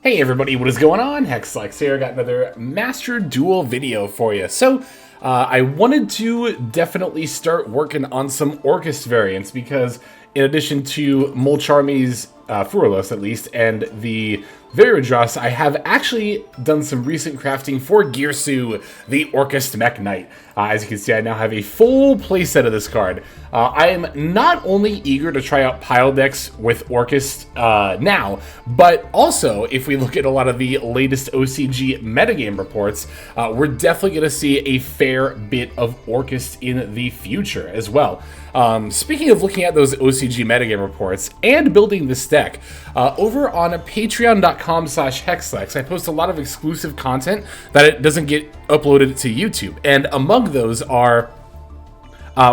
Hey everybody, what is going on? Hexlex here. I got another Master Duel video for you. So, I wanted to definitely start working on some Orcust variants because in addition to Molcharmy's Fuwalos at least, and the VODS, I have actually done some recent crafting for Girsu, the Orcust Mech Knight. As you can see, I now have a full playset of this card. I am not only eager to try out pile decks with Orcust now, but also, if we look at a lot of the latest OCG metagame reports, we're definitely going to see a fair bit of Orcust in the future as well. Speaking of looking at those OCG metagame reports and building this deck, over on patreon.com/hexlex, I post a lot of exclusive content that it doesn't get uploaded to YouTube, and among those are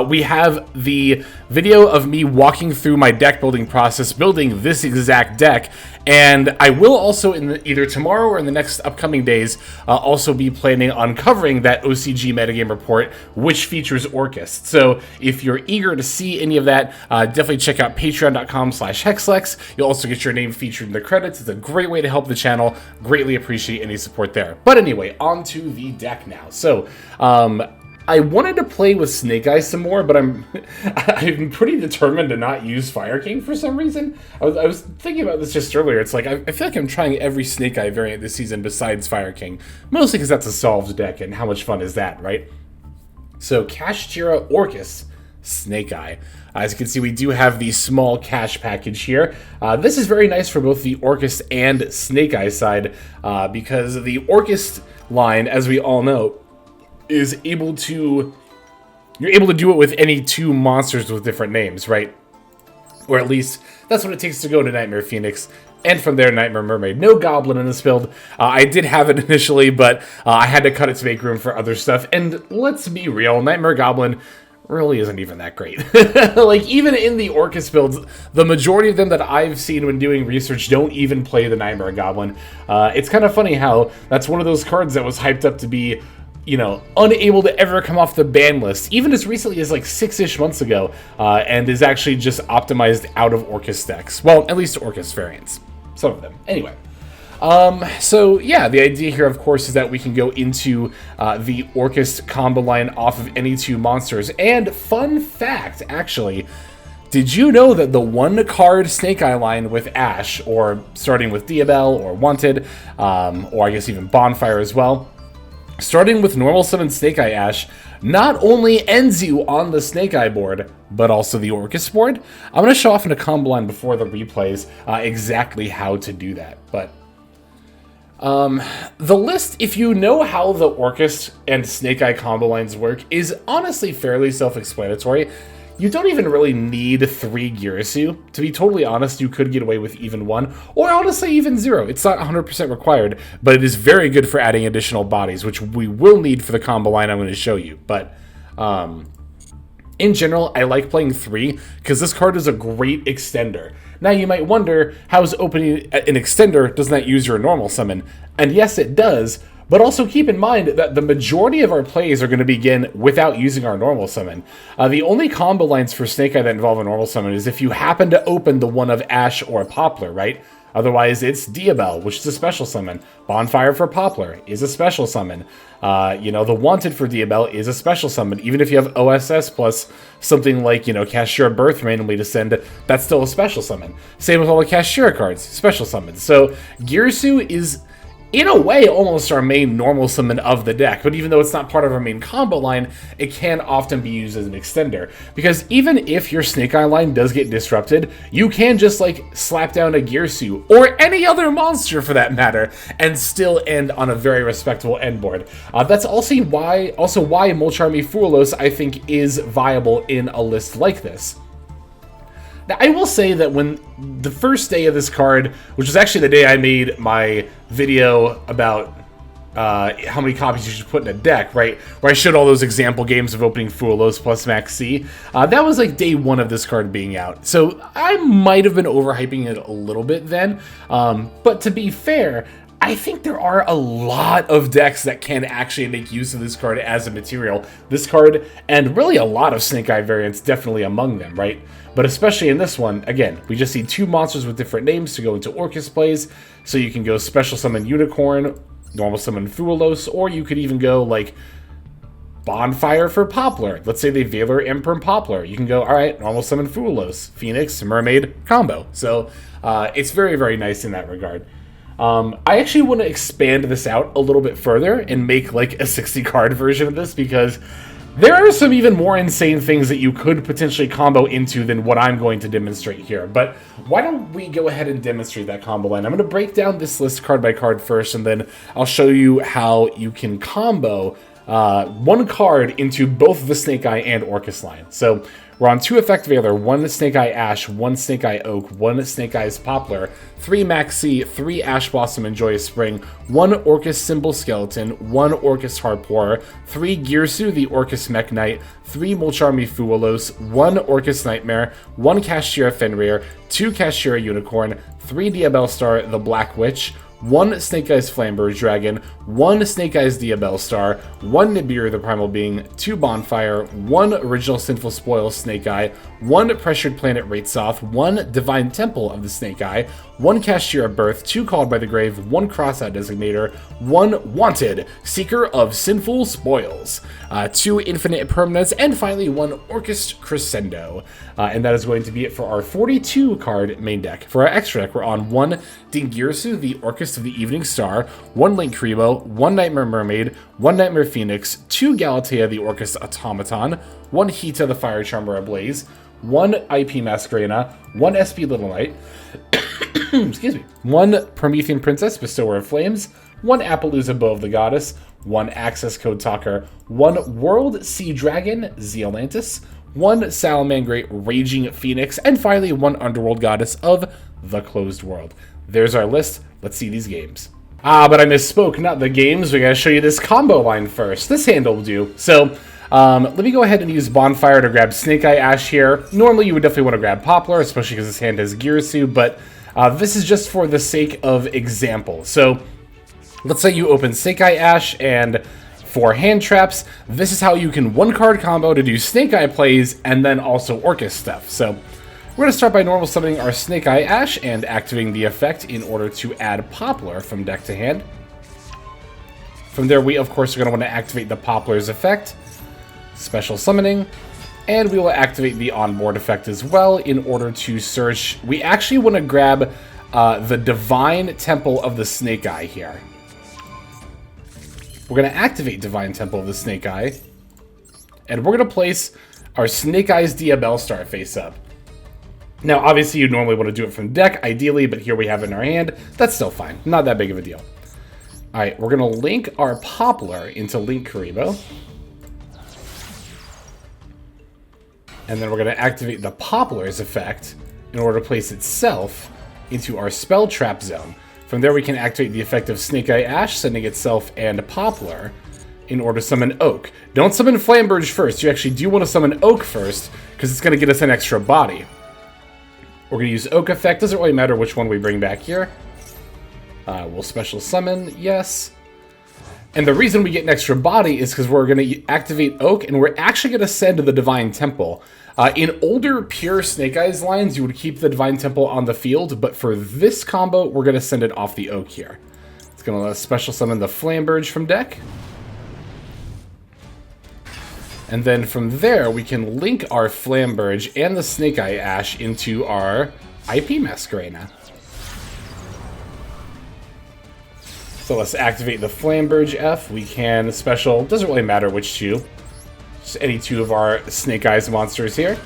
we have the video of me walking through my deck building process, building this exact deck, and I will also, either tomorrow or in the next upcoming days, also be planning on covering that OCG metagame report, which features Orcust. So if you're eager to see any of that, definitely check out patreon.com/hexlex. You'll also get your name featured in the credits. It's a great way to help the channel. Greatly appreciate any support there. But anyway, on to the deck now. So, I wanted to play with Snake Eyes some more, but I'm pretty determined to not use Fire King for some reason. I was thinking about this just earlier. It's like, I feel like I'm trying every Snake Eye variant this season besides Fire King. Mostly because that's a solved deck, and how much fun is that, right? So, Kashtira Orcust Snake Eye. As you can see, we do have the small cash package here. This is very nice for both the Orcust and Snake Eye side, because the Orcust line, as we all know, is able to, you're able to do it with any two monsters with different names, right? Or at least, that's what it takes to go to Nightmare Phoenix, and from there, Nightmare Mermaid. No Goblin in this build. I did have it initially, but I had to cut it to make room for other stuff, and let's be real, Nightmare Goblin really isn't even that great. Like, even in the Orcust builds, the majority of them that I've seen when doing research don't even play the Nightmare Goblin. It's kind of funny how that's one of those cards that was hyped up to be, you know, unable to ever come off the ban list, even as recently as like 6-ish months ago, and is actually just optimized out of Orcust decks. Well, at least Orcust variants. Some of them. Anyway. So yeah, the idea here, of course, is that we can go into the Orcust combo line off of any two monsters. And fun fact, actually, did you know that the one-card Snake Eye line with Ash, or starting with Diabell or Wanted, or I guess even Bonfire as well, starting with normal summon Snake Eye Ash, not only ends you on the Snake Eye board, but also the Orcust board? I'm going to show off in a combo line before the replays exactly how to do that. But the list, if you know how the Orcust and Snake Eye combo lines work, is honestly fairly self-explanatory. You don't even really need 3 Girsu. To be totally honest, you could get away with even 1, or honestly even 0. It's not 100% required, but it is very good for adding additional bodies, which we will need for the combo line I'm going to show you. But in general, I like playing 3 because this card is a great extender. Now you might wonder, how is opening an extender, doesn't that use your normal summon? And yes, it does. But also keep in mind that the majority of our plays are going to begin without using our normal summon. The only combo lines for Snake Eye that involve a normal summon is if you happen to open the one of Ash or Poplar, right? Otherwise, it's Diabell, which is a special summon. Bonfire for Poplar is a special summon. You know, the Wanted for Diabell is a special summon. Even if you have OSS plus something like, you know, Kashtira Birth randomly descend, that's still a special summon. Same with all the Kashtira cards, special summons. So, Girsu is, in a way, almost our main normal summon of the deck, but even though it's not part of our main combo line, it can often be used as an extender. Because even if your Snake Eye line does get disrupted, you can just, like, slap down a Girsu, or any other monster for that matter, and still end on a very respectable end board. That's also why Molcharmy Fuwalos, I think, is viable in a list like this. Now, I will say that when the first day of this card, which was actually the day I made my video about how many copies you should put in a deck, right, where I showed all those example games of opening Fuwalos plus Max C, that was like day 1 of this card being out. So I might have been overhyping it a little bit then, but to be fair, I think there are a lot of decks that can actually make use of this card as a material. This card, and really a lot of Snake Eye variants, definitely among them, right? But especially in this one, again, we just need two monsters with different names to go into Orcust plays. So you can go Special Summon Unicorn, Normal Summon Fuwalos, or you could even go like Bonfire for Poplar. Let's say they Veiler Emperor Poplar. You can go, all right, Normal Summon Fuwalos, Phoenix, Mermaid combo. So it's very, very nice in that regard. I actually want to expand this out a little bit further and make like a 60 card version of this, because there are some even more insane things that you could potentially combo into than what I'm going to demonstrate here. But why don't we go ahead and demonstrate that combo line? I'm going to break down this list card by card first, and then I'll show you how you can combo one card into both the Snake Eye and Orcust line. So we're on 2 Effect Veiler, 1 Snake Eye Ash, 1 Snake Eye Oak, 1 Snake Eyes Poplar, 3 Maxi, 3 Ash Blossom and Joyous Spring, 1 Orcust Symbol Skeleton, 1 Orcust Harpoorer, 3 Girsu, the Orcust Mech Knight, 3 Molcharmy Fuwalos, 1 Orcust Nightmare, 1 Kashtira Fenrir, 2 Kashtira Unicorn, 3 Diabellstar, the Black Witch, 1 Snake Eyes Flamberge Dragon, 1 Snake Eyes Diabellstar, 1 Nibiru the Primal Being, 2 Bonfire, 1 Original Sinful Spoil Snake Eye, 1 Pressured Planet Raitsoth, 1 Divine Temple of the Snake Eye, 1 Kashtira Birth, 2 Called by the Grave, 1 Crossout Designator, 1 Wanted, Seeker of Sinful Spoils, 2 Infinite Permanents, and finally 1 Orcust Crescendo. And that is going to be it for our 42 card main deck. For our extra deck, we're on 1 Dingirsu, the Orcust of the Evening Star, 1 Linkuriboh, 1 Nightmare Mermaid, 1 Nightmare Phoenix, 2 Galatea, the Orcust Automaton, 1 Hita, the Fire Charmer Ablaze, 1 IP Masquerena, 1 SP Little Knight, excuse me, 1 Promethean Princess, Bestower of Flames, 1 Appaloosa Bow of the Goddess, 1 Access Code Talker, 1 World Sea Dragon, Zealantis, 1 Salamangreat Raging Phoenix, and finally 1 Underworld Goddess of the Closed World. There's our list. Let's see these games. But I misspoke, not the games. We gotta show you this combo line first. This hand will do. So, let me go ahead and use Bonfire to grab Snake Eye Ash here. Normally, you would definitely want to grab Poplar, especially because this hand has Girsu, but this is just for the sake of example. So, let's say you open Snake Eye Ash, and for hand traps, this is how you can one-card combo to do Snake Eye plays, and then also Orcust stuff. So, we're going to start by normal summoning our Snake Eye Ash and activating the effect in order to add Poplar from deck to hand. From there, we of course are going to want to activate the Poplar's effect, special summoning, and we will activate the onboard effect as well in order to search. We actually want to grab the Divine Temple of the Snake Eye here. We're going to activate Divine Temple of the Snake Eye, and we're going to place our Snake Eyes Diabellstar face up. Now, obviously, you'd normally want to do it from deck, ideally, but here we have it in our hand. That's still fine. Not that big of a deal. All right, we're going to link our Poplar into Linkuriboh. And then we're going to activate the Poplar's effect in order to place itself into our Spell Trap Zone. From there, we can activate the effect of Snake Eye Ash, sending itself and Poplar in order to summon Oak. Don't summon Flamberge first. You actually do want to summon Oak first, because it's going to get us an extra body. We're going to use Oak effect. Doesn't really matter which one we bring back here. We'll special summon, yes. And the reason we get an extra body is because we're going to activate Oak, and we're actually going to send the Divine Temple. In older pure Snake Eyes lines, you would keep the Divine Temple on the field, but for this combo, we're going to send it off the Oak here. It's going to special summon the Flamberge from deck. And then from there, we can link our Flamberge and the Snake Eye Ash into our IP Masquerena. So let's activate the Flamberge F. We can special, doesn't really matter which two, just any two of our Snake Eyes monsters here.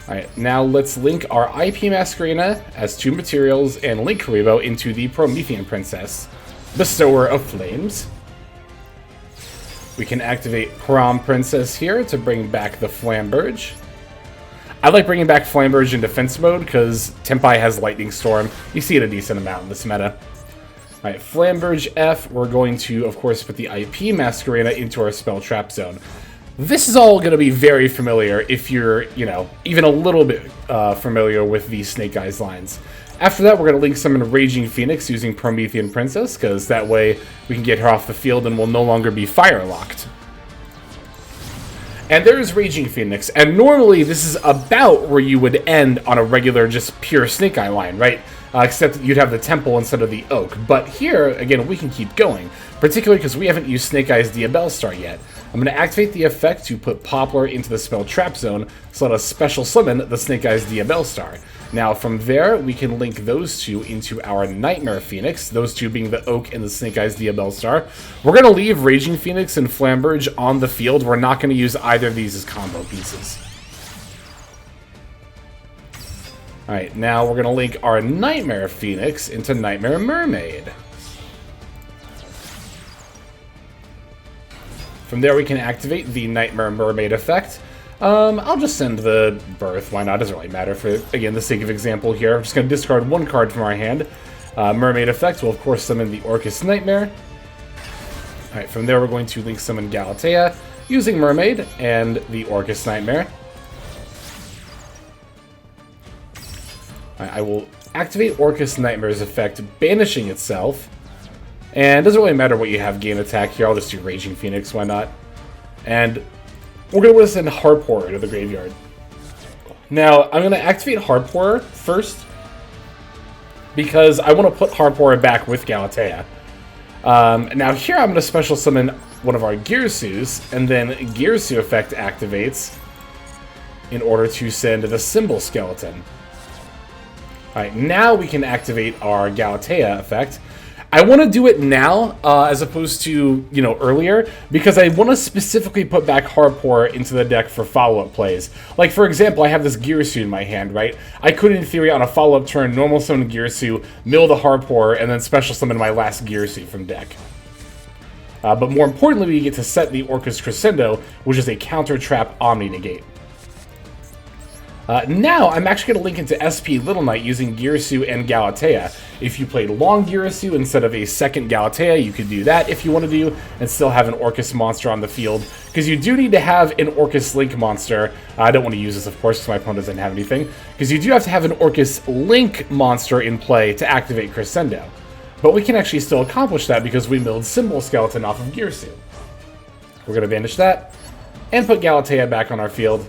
Alright, now let's link our IP Masquerena as 2 materials and Linkuriboh into the Promethean Princess, Bestower of Flames. We can activate Prom Princess here to bring back the Flamberge. I like bringing back Flamberge in defense mode because Tempai has Lightning Storm. You see it a decent amount in this meta. Alright, Flamberge F, we're going to, of course, put the IP Masquerena into our Spell Trap Zone. This is all going to be very familiar if you're, you know, even a little bit familiar with these Snake Eyes lines. After that, we're going to link summon Raging Phoenix using Promethean Princess, because that way we can get her off the field and will no longer be fire locked. And there's Raging Phoenix, and normally this is about where you would end on a regular, just pure Snake Eye line, right? Except that you'd have the Temple instead of the Oak. But here, again, we can keep going, particularly because we haven't used Snake Eye's Diabell Star yet. I'm going to activate the effect to put Poplar into the spell Trap Zone, so let us special summon the Snake Eye's Diabell Star. Now, from there, we can link those two into our Nightmare Phoenix, those two being the Oak and the Snake Eyes Diabell Star. We're going to leave Raging Phoenix and Flamberge on the field. We're not going to use either of these as combo pieces. Alright, now we're going to link our Nightmare Phoenix into Nightmare Mermaid. From there, we can activate the Nightmare Mermaid effect. I'll just send the Birth. Why not? Doesn't really matter for, again, the sake of example here. I'm just going to discard one card from our hand. Mermaid effect will, of course, summon the Orcust Nightmare. Alright, from there, we're going to link summon Galatea using Mermaid and the Orcust Nightmare. I will activate Orcust Nightmare's effect, banishing itself. And it doesn't really matter what you have gain attack here. I'll just do Raging Phoenix, why not? And we're going to send Harporer to the graveyard. Now, I'm going to activate Harporer first, because I want to put Harporer back with Galatea. Now here I'm going to special summon one of our Girsus, and then Girsu effect activates in order to send the Symbol Skeleton. Alright, now we can activate our Galatea effect. I want to do it now, as opposed to, earlier, because I want to specifically put back Harporer into the deck for follow-up plays. Like, for example, I have this Girsu in my hand, right? I could, in theory, on a follow-up turn, normal summon Girsu, mill the Harporer, and then special summon my last Girsu from deck. But more importantly, we get to set the Orcust Crescendo, which is a counter-trap Omni-Negate. Now, I'm actually going to link into SP Little Knight using Girsu and Galatea. If you played Long Girsu instead of a second Galatea, you could do that if you want to do, and still have an Orcust monster on the field. Because you do need to have an Orcust Link monster. I don't want to use this, of course, because my opponent doesn't have anything. Because you do have to have an Orcust Link monster in play to activate Crescendo. But we can actually still accomplish that because we milled Symbol Skeleton off of Girsu. We're going to banish that, and put Galatea back on our field.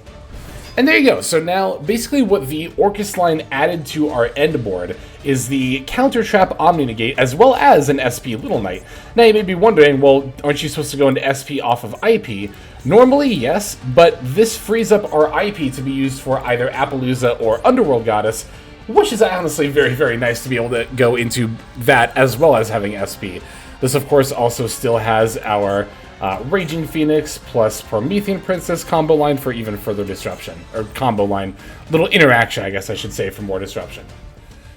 And there you go. So now, basically what the Orcust line added to our end board is the Counter Trap Omni-Negate, as well as an SP Little Knight. Now you may be wondering, well, aren't you supposed to go into SP off of IP? Normally, yes, but this frees up our IP to be used for either Appaloosa or Underworld Goddess, which is honestly very, very nice to be able to go into that as well as having SP. This, of course, also still has our Raging Phoenix plus Promethean Princess combo line for even further disruption. Or combo line, little interaction, I guess I should say, for more disruption.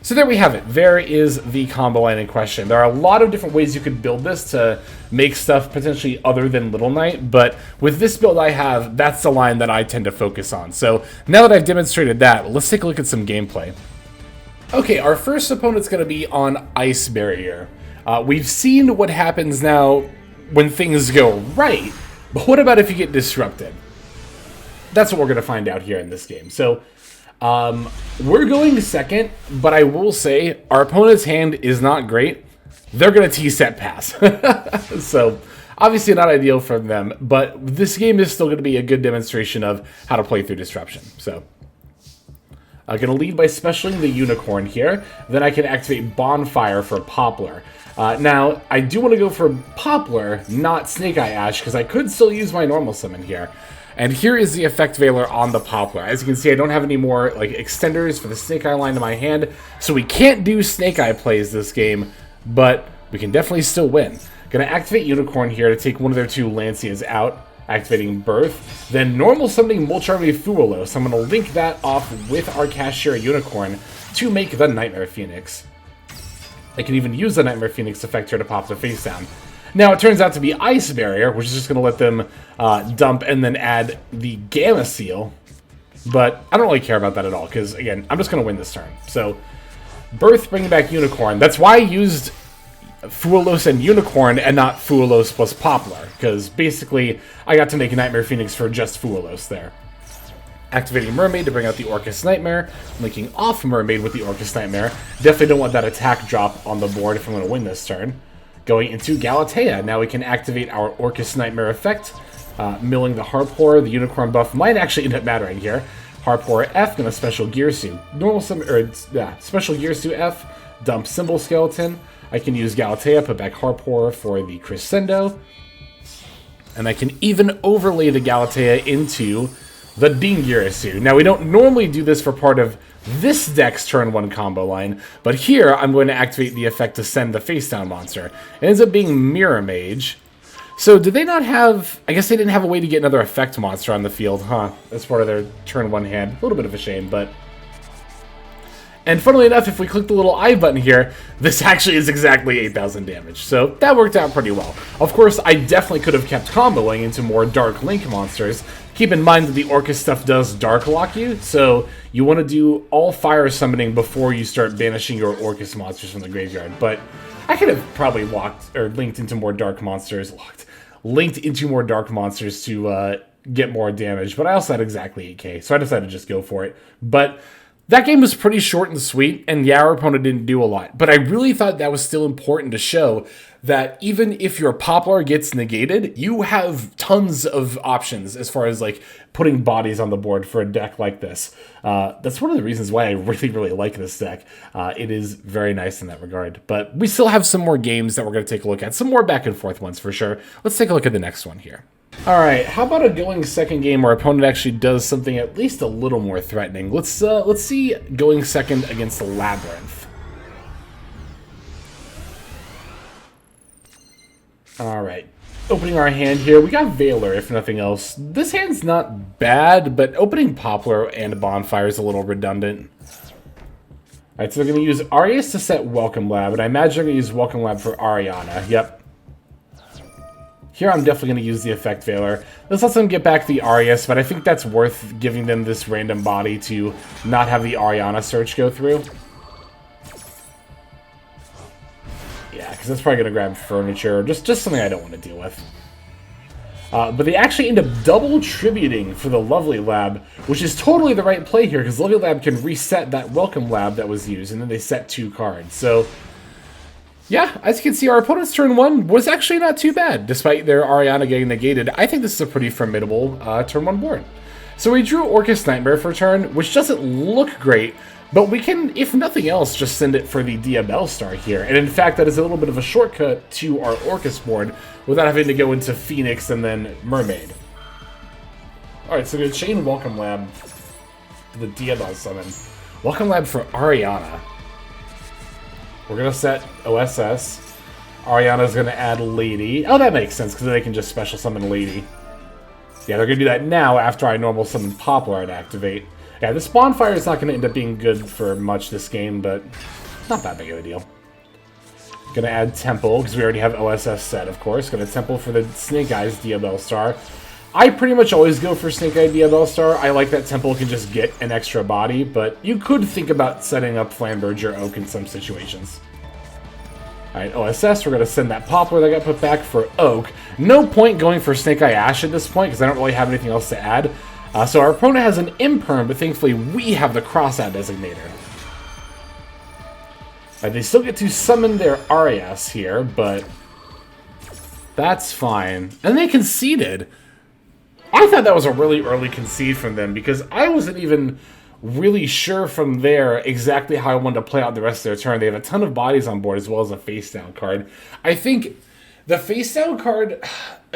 So there we have it. There is the combo line in question. There are a lot of different ways you could build this to make stuff potentially other than Little Knight, but with this build I have, that's the line that I tend to focus on. So now that I've demonstrated that, let's take a look at some gameplay. Okay, our first opponent's going to be on Ice Barrier. We've seen what happens now when things go right, but what about if you get disrupted? That's what we're going to find out here in this game. So, we're going second, but I will say our opponent's hand is not great. They're going to T-set pass. So, obviously not ideal for them, but this game is still going to be a good demonstration of how to play through disruption. So, I'm going to lead by specialing the Unicorn here. Then I can activate Bonfire for Poplar. Now, I do want to go for Poplar, not Snake Eye Ash, because I could still use my normal summon here. And here is the Effect Veiler on the Poplar. As you can see, I don't have any more extenders for the Snake Eye line in my hand, so we can't do Snake Eye plays this game, but we can definitely still win. Going to activate Unicorn here to take one of their two Lancias out, activating Birth. Then normal summoning Molcharmy Fuwalos. I'm going to link that off with our Cashier Unicorn to make the Nightmare Phoenix. I can even use the Nightmare Phoenix effect here to pop the face down. Now, it turns out to be Ice Barrier, which is just going to let them dump and then add the Gamma Seal. But I don't really care about that at all, because, again, I'm just going to win this turn. So, Birth bringing back Unicorn. That's why I used Fuwalos and Unicorn and not Fuwalos plus Poplar, because basically I got to make a Nightmare Phoenix for just Fuwalos there. Activating Mermaid to bring out the Orcust Nightmare, linking off Mermaid with the Orcust Nightmare. Definitely don't want that attack drop on the board if I'm going to win this turn. Going into Galatea, now we can activate our Orcust Nightmare effect. Milling the Harp Horror, the Unicorn buff might actually end up mattering here. Harp Horror F, and a Special Gear Suit. Special Gear Suit F, dump Symbol Skeleton. I can use Galatea, put back Harp Horror for the Crescendo. And I can even overlay the Galatea into the Dingirasu. Now, we don't normally do this for part of this deck's turn 1 combo line, but here I'm going to activate the effect to send the face down monster. It ends up being Mirror Mage. So did they not have... I guess they didn't have a way to get another effect monster on the field, huh? As part of their turn 1 hand. A little bit of a shame, but... And funnily enough, if we click the little I button here, this actually is exactly 8,000 damage. So that worked out pretty well. Of course, I definitely could have kept comboing into more Dark Link monsters. Keep in mind that the Orcust stuff does Dark Lock you, so you want to do all fire summoning before you start banishing your Orcust monsters from the graveyard. But I could have probably linked into more Dark monsters. Linked into more Dark monsters to get more damage, but I also had exactly 8k, so I decided to just go for it. But that game was pretty short and sweet, and yeah, our opponent didn't do a lot. But I really thought that was still important to show that even if your Poplar gets negated, you have tons of options as far as like putting bodies on the board for a deck like this. That's one of the reasons why I really, really like this deck. It is very nice in that regard. But we still have some more games that we're going to take a look at. Some more back and forth ones for sure. Let's take a look at the next one here. Alright, how about a going second game where our opponent actually does something at least a little more threatening? Let's see going second against the Labrynth. Alright, opening our hand here, we got Veiler if nothing else. This hand's not bad, but opening Poplar and Bonfire is a little redundant. Alright, so they're going to use Arias to set Welcome Lab, and I imagine they're going to use Welcome Lab for Ariana. Yep. Here I'm definitely going to use the effect Veiler. This lets them get back the Arias, but I think that's worth giving them this random body to not have the Ariana search go through. Yeah, because that's probably going to grab furniture, just something I don't want to deal with. But they actually end up double tributing for the Lovely Lab, which is totally the right play here, because Lovely Lab can reset that Welcome Lab that was used, and then they set 2 cards. So yeah, as you can see, our opponent's turn 1 was actually not too bad, despite their Ariana getting negated. I think this is a pretty formidable turn 1 board. So we drew Orcust Nightmare for turn, which doesn't look great, but we can, if nothing else, just send it for the Diabell Star here. And in fact, that is a little bit of a shortcut to our Orcust board without having to go into Phoenix and then Mermaid. Alright, so we're going to chain Welcome Lab to the Diabell summon. Welcome Lab for Ariana. We're going to set OSS. Ariana's going to add Lady. Oh, that makes sense, because then they can just special summon Lady. Yeah, they're going to do that now after I normal summon Poplar and activate. Yeah, this Bonfire is not going to end up being good for much this game, but not that big of a deal. Going to add Temple, because we already have OSS set, of course. Going to Temple for the Snake Eyes Diabell Star. I pretty much always go for Snake Eye Diabell Star. I like that Temple can just get an extra body, but you could think about setting up Flamberge or Oak in some situations. Alright, OSS, we're going to send that Poplar that got put back for Oak. No point going for Snake Eye Ash at this point, because I don't really have anything else to add. So our opponent has an Imperm, but thankfully we have the Crossout Designator. They still get to summon their Arias here, but that's fine. And they conceded. I thought that was a really early concede from them, because I wasn't even really sure from there exactly how I wanted to play out the rest of their turn. They have a ton of bodies on board as well as a face down card. I think the face down card,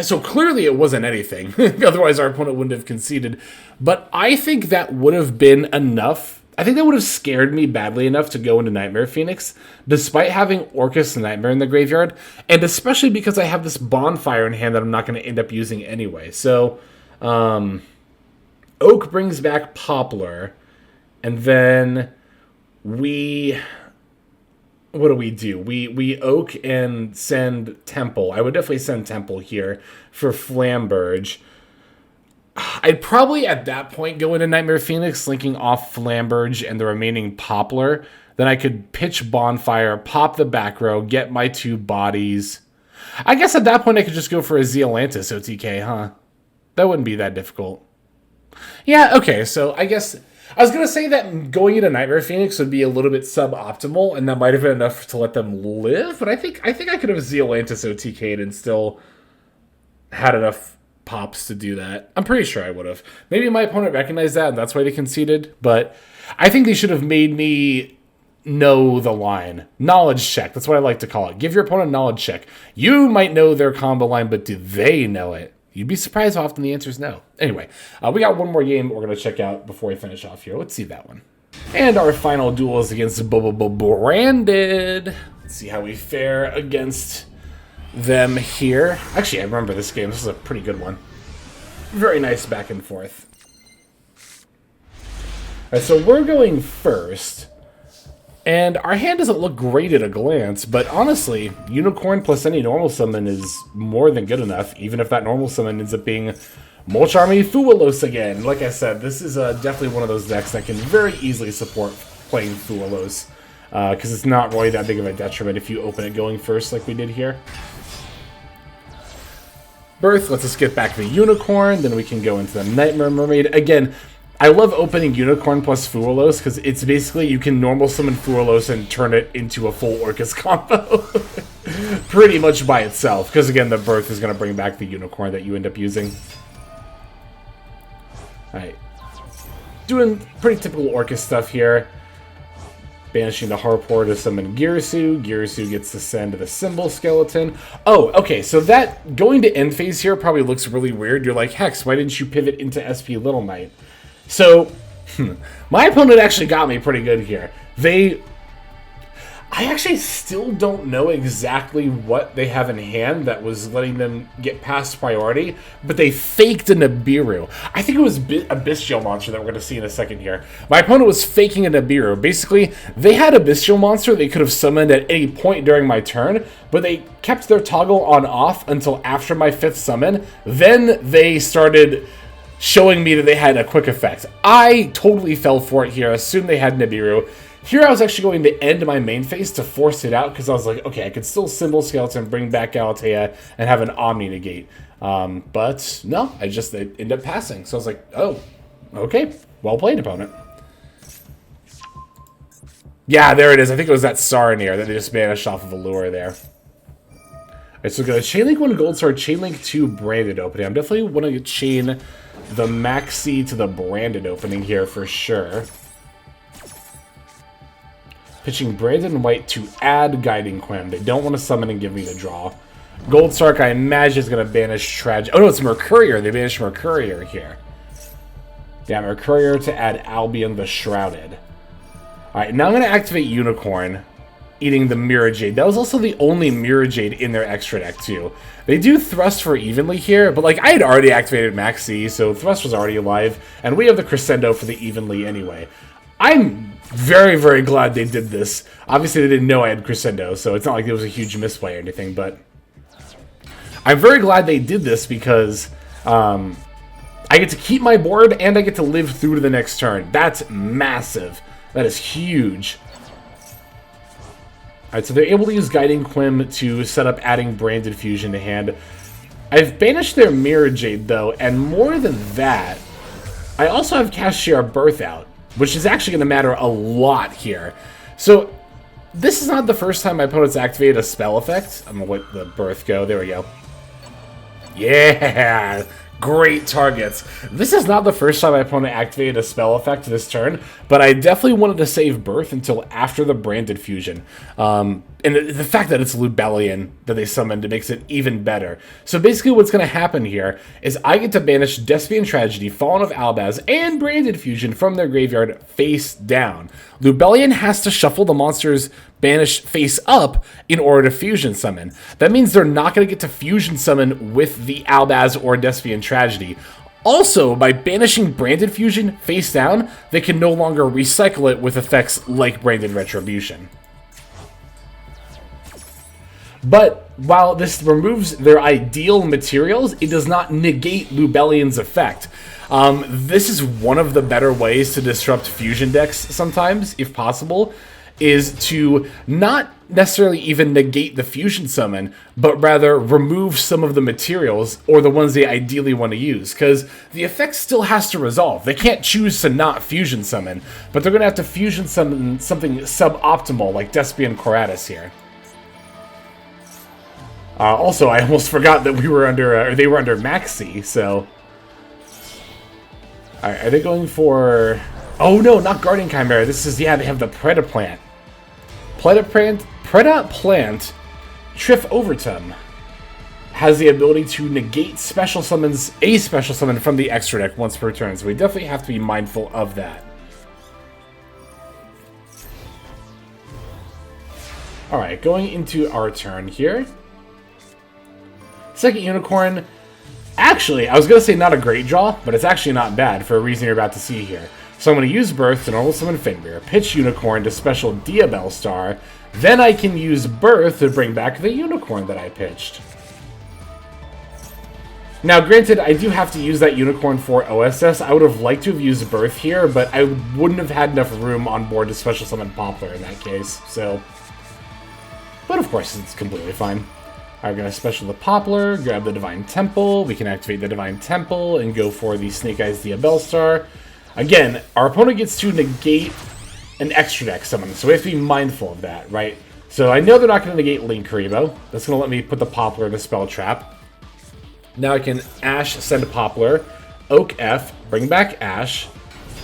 so clearly it wasn't anything. Otherwise our opponent wouldn't have conceded. But I think that would have been enough. I think that would have scared me badly enough to go into Nightmare Phoenix, despite having Orcust and Nightmare in the graveyard, and especially because I have this Bonfire in hand that I'm not going to end up using anyway. So Oak brings back Poplar, and then we... What do? We Oak and send Temple. I would definitely send Temple here for Flamberge. I'd probably, at that point, go into Nightmare Phoenix, linking off Flamberge and the remaining Poplar. Then I could pitch Bonfire, pop the back row, get my 2 bodies. I guess at that point I could just go for a Zealantis OTK, huh? That wouldn't be that difficult. Yeah, okay, so I guess I was gonna say that going into Nightmare Phoenix would be a little bit suboptimal, and that might have been enough to let them live. But I think I could have Zealantis OTK'd and still had enough pops to do that. I'm pretty sure I would have. Maybe my opponent recognized that, and that's why they conceded. But I think they should have made me know the line. Knowledge check. That's what I like to call it. Give your opponent a knowledge check. You might know their combo line, but do they know it? You'd be surprised how often the answer is no. Anyway, we got one more game we're going to check out before we finish off here. Let's see that one. And our final duel is against Branded. Let's see how we fare against them here. Actually, I remember this game. This is a pretty good one. Very nice back and forth. All right, so we're going first. And our hand doesn't look great at a glance, but honestly, Unicorn plus any normal summon is more than good enough, even if that normal summon ends up being Mulch Army Fuwalos again. Like I said, this is definitely one of those decks that can very easily support playing Fuwalos, because it's not really that big of a detriment if you open it going first like we did here. Birth lets us get back the Unicorn, then we can go into the Nightmare Mermaid. Again, I love opening Unicorn plus Fuwalos because it's basically you can normal summon Fuwalos and turn it into a full Orcust combo. Pretty much by itself, because again, the Birth is going to bring back the Unicorn that you end up using. Alright. Doing pretty typical Orcust stuff here. Banishing the Harpor to summon Girasu. Girasu gets to send the Symbol Skeleton. Oh, okay, so that going to end phase here probably looks really weird. You're like, Hex, why didn't you pivot into SP Little Knight? So, my opponent actually got me pretty good here. I actually still don't know exactly what they have in hand that was letting them get past priority, but they faked a Nibiru. I think it was a Bestial Monster that we're going to see in a second here. My opponent was faking a Nibiru. Basically, they had a Bestial Monster they could have summoned at any point during my turn, but they kept their toggle on off until after my 5th summon. Then they started showing me that they had a quick effect. I totally fell for it here, assumed they had Nibiru. Here I was actually going to end my main phase to force it out, because I was like, okay, I could still Symbol Skeleton, bring back Galatea, and have an Omni negate. But no, it ended up passing. So I was like, oh, okay, well played, opponent. Yeah, there it is. I think it was that Saronir that they just banished off of Allure there. Alright, so we got a Chainlink 1 Gold Sword, Chainlink 2 Branded opening. I'm definitely wanting to chain the Maxi to the Branded opening here for sure. Pitching Branded White to add Guiding Quim. They don't want to summon and give me the draw. Gold Sark, I imagine, is going to banish Tragic. Oh no, it's Mercurier. They banished Mercurier here. Yeah, Mercurier to add Albion the Shrouded. Alright, now I'm going to activate Unicorn, eating the Mirror Jade. That was also the only Mirror Jade in their extra deck, too. They do Thrust for Evenly here, but like I had already activated Maxi, so Thrust was already alive, and we have the Crescendo for the Evenly anyway. I'm very, very glad they did this. Obviously, they didn't know I had Crescendo, so it's not like it was a huge misplay or anything, but I'm very glad they did this because I get to keep my board and I get to live through to the next turn. That's massive. That is huge. Alright, so they're able to use Guiding Quim to set up adding Branded Fusion to hand. I've banished their Mirror Jade, though, and more than that, I also have Cashier Birth out, which is actually going to matter a lot here. So, this is not the first time my opponent's activated a spell effect. I'm going to let the Birth go. There we go. Yeah! Great targets. This is not the first time my opponent activated a spell effect this turn, but I definitely wanted to save Birth until after the Branded Fusion. And the fact that it's Lubellion that they summoned, it makes it even better. So basically what's going to happen here is I get to banish Despian Tragedy, Fallen of Albaz, and Branded Fusion from their graveyard face down. Lubellion has to shuffle the monsters banished face up in order to fusion summon. That means they're not going to get to fusion summon with the Albaz or Despian Tragedy. Also, by banishing Branded Fusion face down, they can no longer recycle it with effects like Branded Retribution. But while this removes their ideal materials, it does not negate Lubellion's effect. This is one of the better ways to disrupt fusion decks sometimes, if possible, is to not necessarily even negate the fusion summon, but rather remove some of the materials or the ones they ideally want to use, because the effect still has to resolve. They can't choose to not fusion summon, but they're going to have to fusion summon something suboptimal like Despian Coratus here. Also, I almost forgot that we were under, or they were under Maxi, so... Alright, are they going for... Oh no, not Guardian Chimera. This is, yeah, they have the Predaplant. Predaplant Trif Overtum has the ability to negate special summons, a special summon from the extra deck once per turn, so we definitely have to be mindful of that. Alright, going into our turn here. Second Unicorn. Actually, I was going to say not a great draw, but it's actually not bad for a reason you're about to see here. So I'm going to use Birth to normal summon Fenrir, pitch Unicorn to special Diabell Star, then I can use Birth to bring back the Unicorn that I pitched. Now, granted, I do have to use that Unicorn for OSS. I would have liked to have used Birth here, but I wouldn't have had enough room on board to special summon Poplar in that case, so... But of course, it's completely fine. I'm going to special the Poplar, grab the Divine Temple, we can activate the Divine Temple, and go for the Snake Eyes Diabell Star. Again, our opponent gets to negate an extra deck summon, so we have to be mindful of that, right? So I know they're not going to negate Linkuriboh. That's going to let me put the Poplar in the Spell Trap. Now I can Ash, send a Poplar, Oak F, bring back Ash,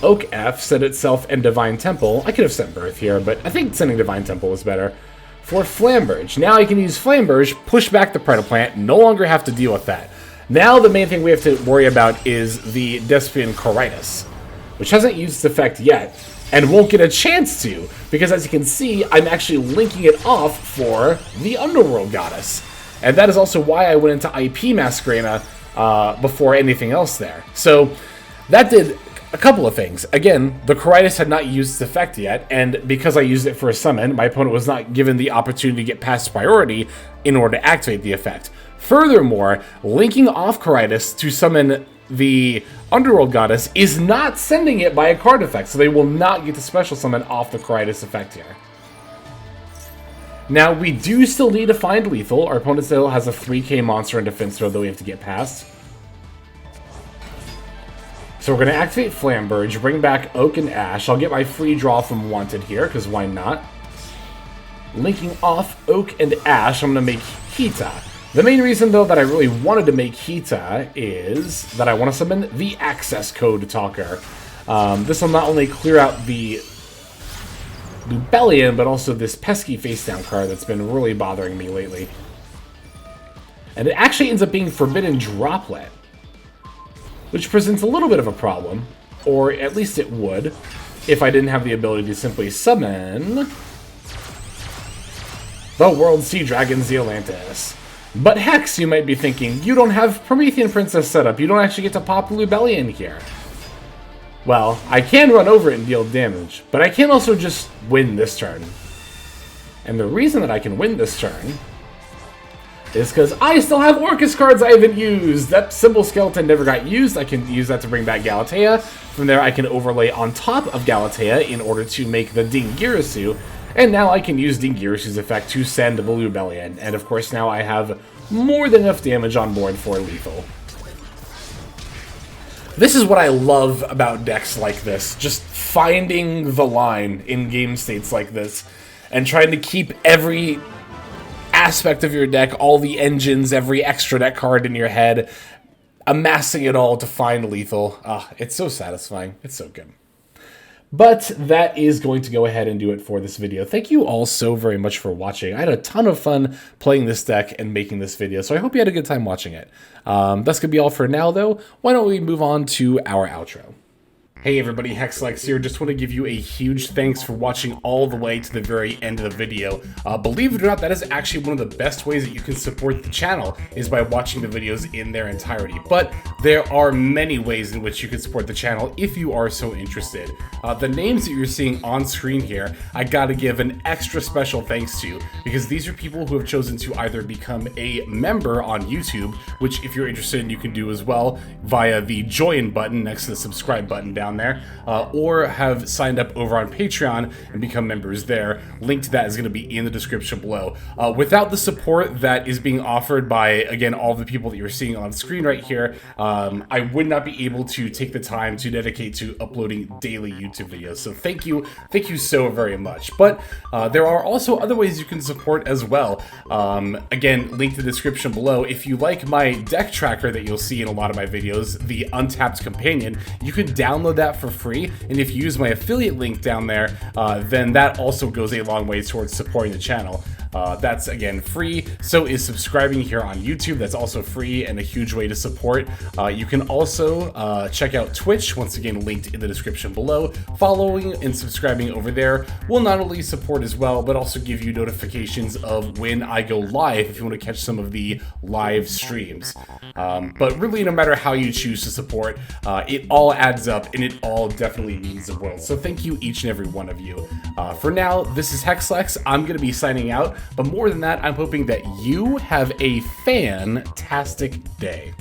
Oak F, set itself and Divine Temple. I could have sent Birth here, but I think sending Divine Temple was better. For Flamberge. Now I can use Flamberge, push back the Predaplant, no longer have to deal with that. Now the main thing we have to worry about is the Despian Coratus, which hasn't used its effect yet, and won't get a chance to, because as you can see, I'm actually linking it off for the Underworld Goddess. And that is also why I went into IP Masquerena before anything else there. So that did a couple of things. Again, the Coratus had not used its effect yet, and because I used it for a summon, my opponent was not given the opportunity to get past priority in order to activate the effect. Furthermore, linking off Coratus to summon the Underworld Goddess is not sending it by a card effect, so they will not get the special summon off the Coratus effect here. Now, we do still need to find lethal. Our opponent still has a 3k monster in defense throw that we have to get past. So we're going to activate Flamberge, bring back Oak and Ash. I'll get my free draw from Wanted here, because why not? Linking off Oak and Ash, I'm going to make Hita. The main reason, though, that I really wanted to make Hita is that I want to summon the Access Code Talker. This will not only clear out the Lubellion, but also this pesky face-down card that's been really bothering me lately. And it actually ends up being Forbidden Droplet, which presents a little bit of a problem, or at least it would, if I didn't have the ability to simply summon the World Sea Dragon Zealantis. But Hex, you might be thinking, you don't have Promethean Princess set up, you don't actually get to pop Lubellion here. Well, I can run over it and deal damage, but I can also just win this turn. And the reason that I can win this turn is because I still have Orcust cards I haven't used. That Symbol Skeleton never got used. I can use that to bring back Galatea. From there, I can overlay on top of Galatea in order to make the Dingirasu. And now I can use Dingirasu's effect to send the Lubellion. And of course, now I have more than enough damage on board for lethal. This is what I love about decks like this. Just finding the line in game states like this. And trying to keep every aspect of your deck, all the engines, every extra deck card in your head, amassing it all to find lethal. It's so satisfying. It's so good. But that is going to go ahead and do it for this video. Thank you all so very much for watching. I had a ton of fun playing this deck and making this video, so I hope you had a good time watching it. That's going to be all for now, though. Why don't we move on to our outro? Hey everybody, Hexlex here. Just want to give you a huge thanks for watching all the way to the very end of the video. Believe it or not, that is actually one of the best ways that you can support the channel, is by watching the videos in their entirety. But there are many ways in which you can support the channel if you are so interested. The names that you're seeing on screen here, I gotta give an extra special thanks to, because these are people who have chosen to either become a member on YouTube, which if you're interested in, you can do as well via the join button next to the subscribe button down down there, or have signed up over on Patreon and become members there. Link to that is going to be in the description below. Without the support that is being offered by, again, all the people that you're seeing on screen right here, I would not be able to take the time to dedicate to uploading daily YouTube videos. So thank you so very much. But there are also other ways you can support as well. Again, link to the description below. If you like my deck tracker that you'll see in a lot of my videos, the Untapped Companion, you can download that for free, and if you use my affiliate link down there, then that also goes a long way towards supporting the channel. That's, again, free. So is subscribing here on YouTube. That's also free and a huge way to support. You can also check out Twitch, once again linked in the description below. Following and subscribing over there will not only support as well, but also give you notifications of when I go live if you want to catch some of the live streams. But really, no matter how you choose to support, it all adds up, and it all definitely means the world. So thank you, each and every one of you. For now, this is Hexlex. I'm going to be signing out, but more than that, I'm hoping that you have a fantastic day.